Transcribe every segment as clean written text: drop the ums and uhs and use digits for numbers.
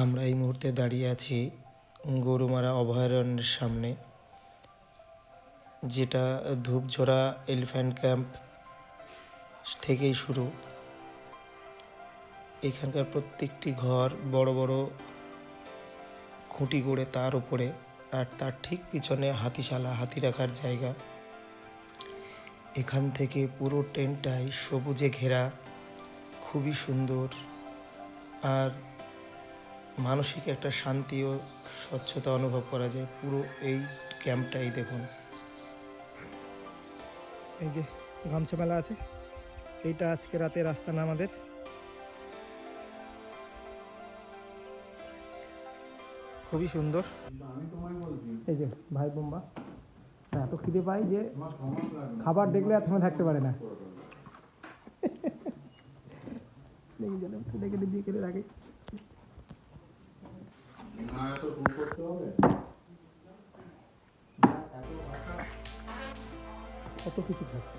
আমরা এই মুহূর্তে দাঁড়িয়ে আছি গরুমারা অভয়ারণ্যের সামনে, যেটা ধূপঝরা এলিফ্যান্ট ক্যাম্প থেকেই শুরু। এখানকার প্রত্যেকটি ঘর বড় বড় খুঁটি গড়ে তার উপরে, আর তার ঠিক পিছনে হাতিশালা, হাতি রাখার জায়গা। এখান থেকে পুরো ট্রেনটাই সবুজে ঘেরা, খুবই সুন্দর। আর মানসিক একটা শান্তি ও স্বচ্ছতা অনুভব করা যায় পুরো এই ক্যাম্পটাই। দেখুন, এই যে গামছা মেলা আছে, এইটা আজকে রাতে রাস্তা না আমাদের। খুবই সুন্দর। এই যে ভাই বোম্বা এত খিদে পাই যে খাবার দেখলে আর থেমে থাকতে পারে না। দিয়ে কেটে রাখে। কত কিছু খাচ্ছে,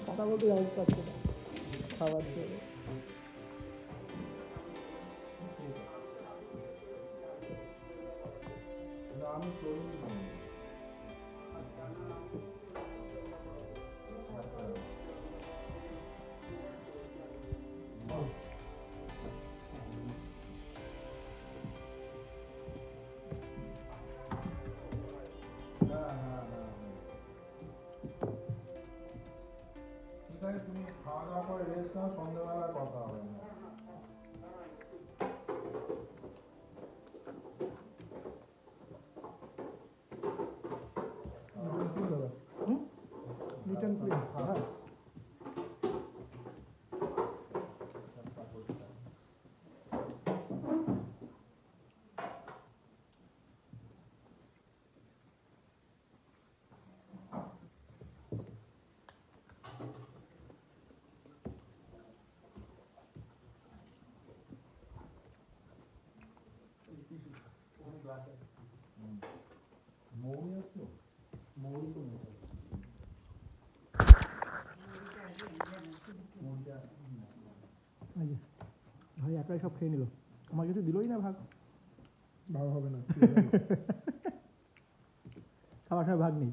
কথা বলতে যাওয়া পারছে না খাবার জন্য। তুমি খাওয়া দাওয়া করে রেস্ট নাও, সন্ধ্যাবেলা কথা হবে না। রিটার্ন প্লেন, হ্যাঁ। ভাই একাই সব খেয়ে নিল, আমার কিছু দিলই না ভাগ। ভাগ হবে না, খাওয়ার সময় ভাগ নেই।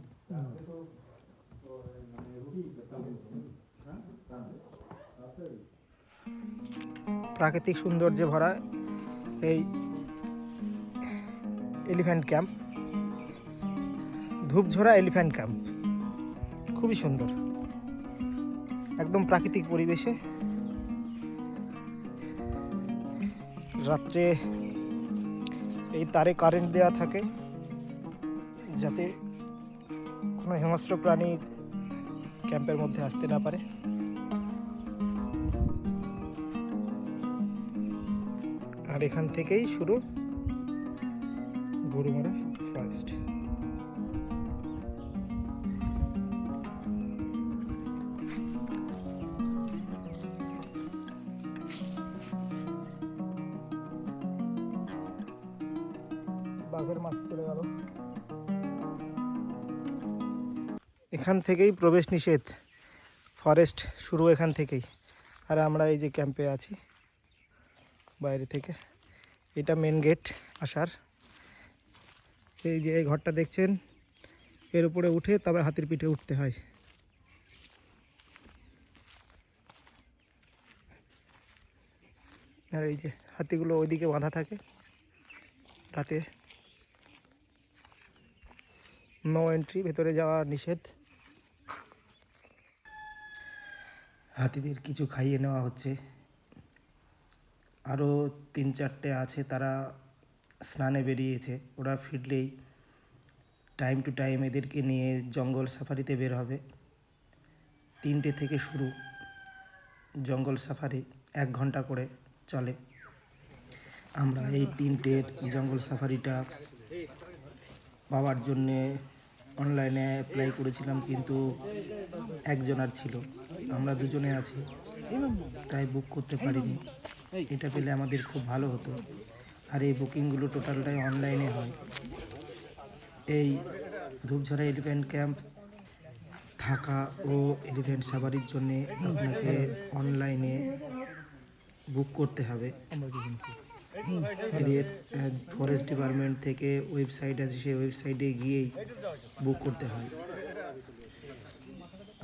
প্রাকৃতিক সৌন্দর্যে ভরা এই এলিফ্যান্ট ক্যাম্প, ধূপঝরা এলিফ্যান্ট ক্যাম্প খুবই সুন্দর, একদম প্রাকৃতিক পরিবেশে। রাত্রে এই তারে কারেন্ট দেওয়া থাকে যাতে কোনো হিংস্র প্রাণী ক্যাম্পের মধ্যে আসতে না পারে। আর এখান থেকেই শুরু গরুমারা ফরেস্ট। বাঘের মাছ চলে গেল। এখান থেকেই প্রবেশ নিষেধ, ফরেস্ট শুরু এখান থেকেই। আর আমরা এই যে ক্যাম্পে আছি বাইরে থেকে, এটা মেন গেট আসার। এই যে এই ঘরটা দেখছেন, এর উপরে উঠে তবে হাতির পিঠে উঠতে হয়। আর এই যে হাতিগুলো ওইদিকে বাঁধা থাকে, রাতে নো এন্ট্রি, ভেতরে যাওয়া নিষেধ। হাতিদের কিছু খাইয়ে নেওয়া হচ্ছে, আরও 3-4টে আছে, তারা স্নানে বেরিয়েছে। ওরা ফিরলেই টাইম টু টাইম এদেরকে নিয়ে জঙ্গল সাফারিতে বের হবে। 3টে থেকে শুরু জঙ্গল সাফারি, 1 ঘন্টা করে চলে। আমরা এই 3টের জঙ্গল সাফারিটা পাওয়ার জন্যে অনলাইনে অ্যাপ্লাই করেছিলাম, কিন্তু একজনার ছিল, আমরা দুজনে আছি, তাই বুক করতে পারিনি। এটা পেলে আমাদের খুব ভালো হতো। আর এই বুকিংগুলো টোটালটাই অনলাইনে হয়। এই ধূপঝরা এলিফ্যান্ট ক্যাম্প থাকা ও এলিফ্যান্ট সাফারির জন্যে আপনাকে অনলাইনে বুক করতে হবে। এদের ফরেস্ট ডিপার্টমেন্ট থেকে ওয়েবসাইট আছে, সেই ওয়েবসাইটে গিয়েই বুক করতে হয়।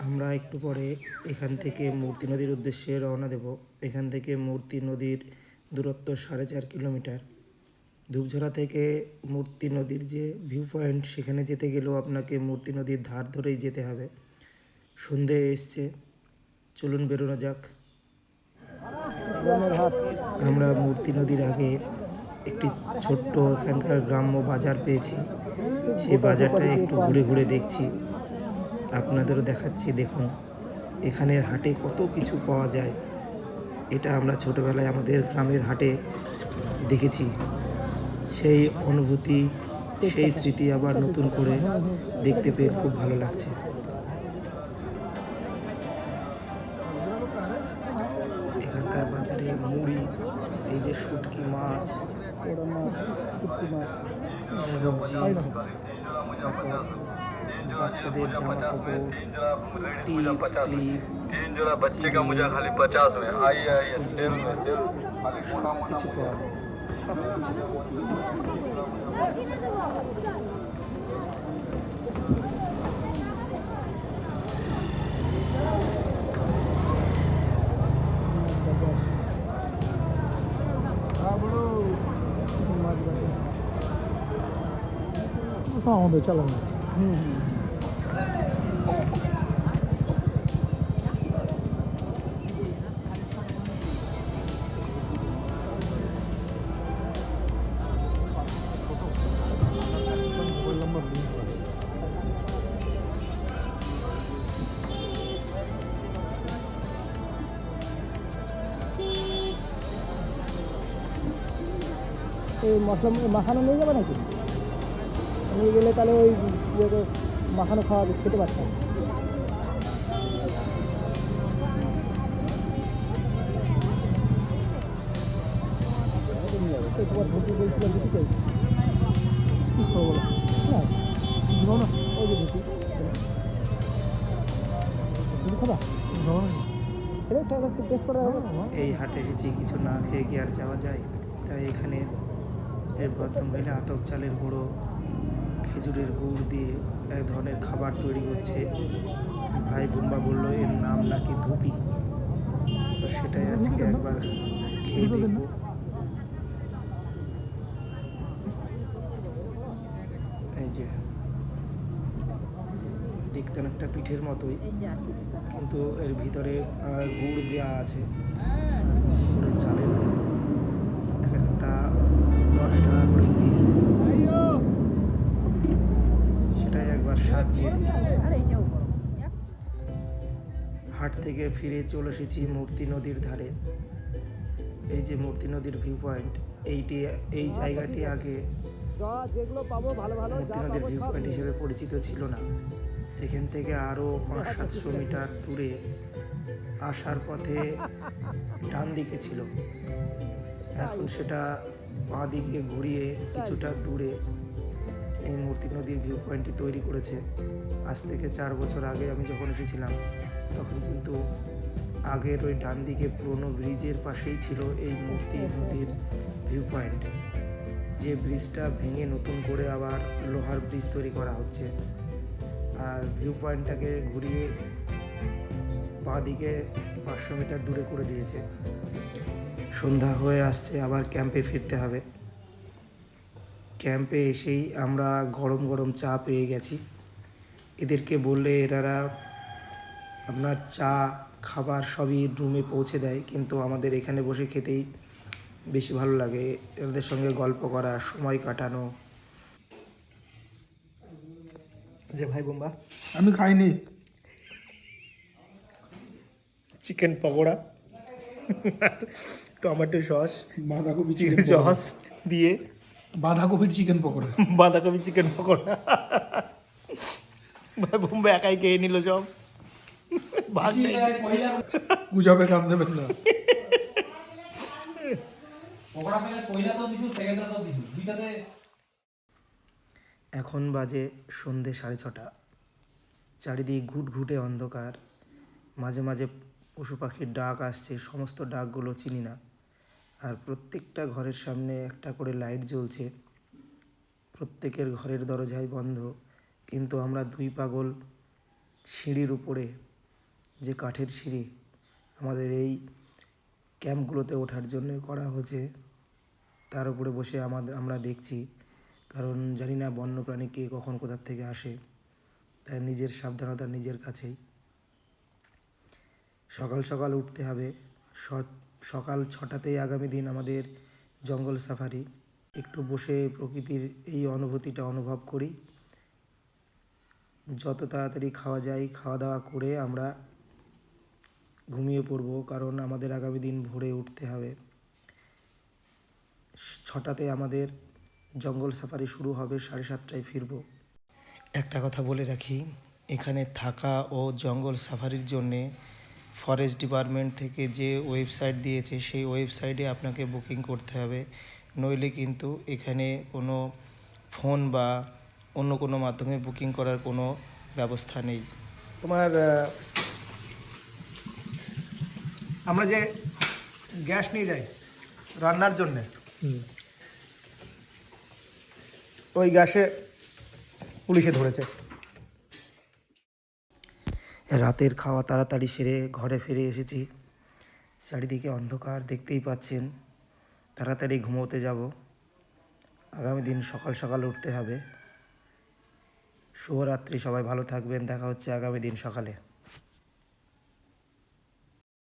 আমরা একটু পরে এখান থেকে মূর্তি নদীর উদ্দেশ্যে রওনা দেব। এখান থেকে মূর্তি নদীর দূরত্ব 4.5 কিলোমিটার। ধূপঝরা থেকে মূর্তি নদীর যে ভিউ পয়েন্ট, সেখানে যেতে গেলেও আপনাকে মূর্তি নদীর ধার ধরেই যেতে হবে। সন্ধে এসছে, চলুন বেরোনো যাক। আমরা মূর্তি নদীর আগে একটি ছোট্ট এখানকার গ্রাম্য বাজার পেয়েছি। সেই বাজারটা একটু ঘুরে ঘুরে দেখছি, আপনাদেরও দেখাচ্ছি। দেখুন এখানের হাটে কত কিছু পাওয়া যায়। এটা আমরা ছোটোবেলায় আমাদের গ্রামের হাটে দেখেছি। সেই অনুভূতি, সেই স্মৃতি আবার নতুন করে দেখতে পেয়ে খুব ভালো লাগছে। এখানকার বাজারে মুড়ি, এই যে শুটকি মাছ, সবজি, তারপর বাচ্চাদের জামা কাপড়, টিপ ক্লিপ, সবজি মাছ, সব কিছু পাওয়া যায়, সব কিছু। চলো এই মশলা মাখানো নিয়ে যাবে নাকি? নিয়ে গেলে তাহলে ওই ইয়েতে মাখানো খাওয়া খেতে পারতাম। তোমার ধুতি বলছিলাম, ধুতি চাই কি খাবো না না ওই যে ধুতি ধুতি খাবা টেস্ট করা হবে। এই হাটে এসেছি, কিছু না খেয়ে কি আর যাওয়া যায়? তাই এখানে এই ভদ্রমহিলা আতপ চালের গুঁড়ো, খেজুরের গুড় দিয়ে এক ধরনের খাবার তৈরি করছে। ভাই বোম্বা বললো এর নাম নাকি ধুপি, তো সেটাই আজকে একবার খেয়ে দেখব। এই যে দেখতে অনেকটা পিঠের মতোই, কিন্তু এর ভিতরে গুড় দেওয়া আছে আর মিহি করে চালের গুঁড়ো। এক একটা 10 টাকা করে পিস, সেটাই একবার স্বাদ নিয়ে দেখি। হাট থেকে ফিরে চলে এসেছি মূর্তি নদীর ধারে। এই যে মূর্তি নদীর ভিউ পয়েন্ট, এই জায়গাটি আগে মূর্তি নদীর ভিউ পয়েন্ট হিসেবে পরিচিত ছিল না। এখান থেকে আরও 500-700 মিটার দূরে আসার পথে ডান দিকে ছিল, এখন সেটা বাঁ দিকে ঘুরিয়ে কিছুটা দূরে এই মূর্তি নদীর ভিউ পয়েন্টটি তৈরি করেছে। আজ থেকে 4 বছর আগে আমি যখন এসেছিলাম, তখন কিন্তু আগের ওই ডান দিকে পুরনো ব্রিজের পাশেই ছিল এই মূর্তি নদীর ভিউ পয়েন্ট। যে ব্রিজটা ভেঙে নতুন করে আবার লোহার ব্রিজ তৈরি করা হচ্ছে, আর ভিউ পয়েন্টটাকে ঘুরিয়ে বাঁ দিকে 500 মিটার দূরে করে দিয়েছে। সন্ধ্যা হয়ে আসছে, আবার ক্যাম্পে ফিরতে হবে। ক্যাম্পে এসেই আমরা গরম গরম চা পেয়ে গেছি। এদেরকে বললে এনারা আপনার চা খাবার সবই রুমে পৌঁছে দেয়, কিন্তু আমাদের এখানে বসে খেতেই বেশি ভালো লাগে, এদের সঙ্গে গল্প করা, সময় কাটানো। যে ভাই বোম্বা, আমি খাইনি। চিকেন পকোড়া, টমেটো সস, বাঁধাকপি চিলি সস দিয়ে বাঁধাকপির চিকেন পকোড়া। বাঁধাকপি চিকেন পকোড়া। ভাই বোম্বা একাই খেয়ে নিল সব। ভাগ নেই। গুজাবে কাম দেবেন না। এখন বাজে সন্ধে 6:30। চারিদিক ঘুটঘুটে অন্ধকার, মাঝে মাঝে পশু পাখির ডাক আসছে, সমস্ত ডাকগুলো চিনি না। আর প্রত্যেকটা ঘরের সামনে একটা করে লাইট জ্বলছে। প্রত্যেকের ঘরের দরজাই বন্ধ, কিন্তু আমরা দুই পাগল সিঁড়ির উপরে, যে কাঠের সিঁড়ি আমাদের এই ক্যাম্পগুলোতে ওঠার জন্য করা হয়েছে, তার উপরে বসে আমরা দেখছি। কারণ জানি না বন্যপ্রাণী কে কখন কোথার থেকে আসে, তাই নিজের সাবধানতা নিজের কাছেই। সকাল সকাল উঠতে হবে। সকাল 6টাতেই আগামী দিন আমাদের জঙ্গল সাফারি। একটু বসে প্রকৃতির এই অনুভূতিটা অনুভব করি। যত তাড়াতাড়ি খাওয়া যায় খাওয়া দাওয়া করে আমরা ঘুমিয়ে পড়ব, কারণ আমাদের আগামী দিন ভোরে উঠতে হবে। 6টাতে আমাদের জঙ্গল সাফারি শুরু হবে, 7:30টায় ফিরব। একটা কথা বলে রাখি, এখানে থাকা ও জঙ্গল সাফারির জন্যে ফরেস্ট ডিপার্টমেন্ট থেকে যে ওয়েবসাইট দিয়েছে সেই ওয়েবসাইটে আপনাকে বুকিং করতে হবে, নইলে কিন্তু এখানে কোনো ফোন বা অন্য কোনো মাধ্যমে বুকিং করার কোনো ব্যবস্থা নেই। তোমার আমরা যে গ্যাস নিয়ে যাই রান্নার জন্যে, ওই গ্যাসে পুলিশে ধরেছে। রাতের খাওয়া তাড়াতাড়ি সেরে ঘরে ফিরে এসেছি। চারিদিকে অন্ধকার দেখতেই পাচ্ছেন। তাড়াতাড়ি ঘুমোতে যাব, আগামী দিন সকাল সকাল উঠতে হবে। শুভরাত্রি, সবাই ভালো থাকবেন। দেখা হচ্ছে আগামী দিন সকালে।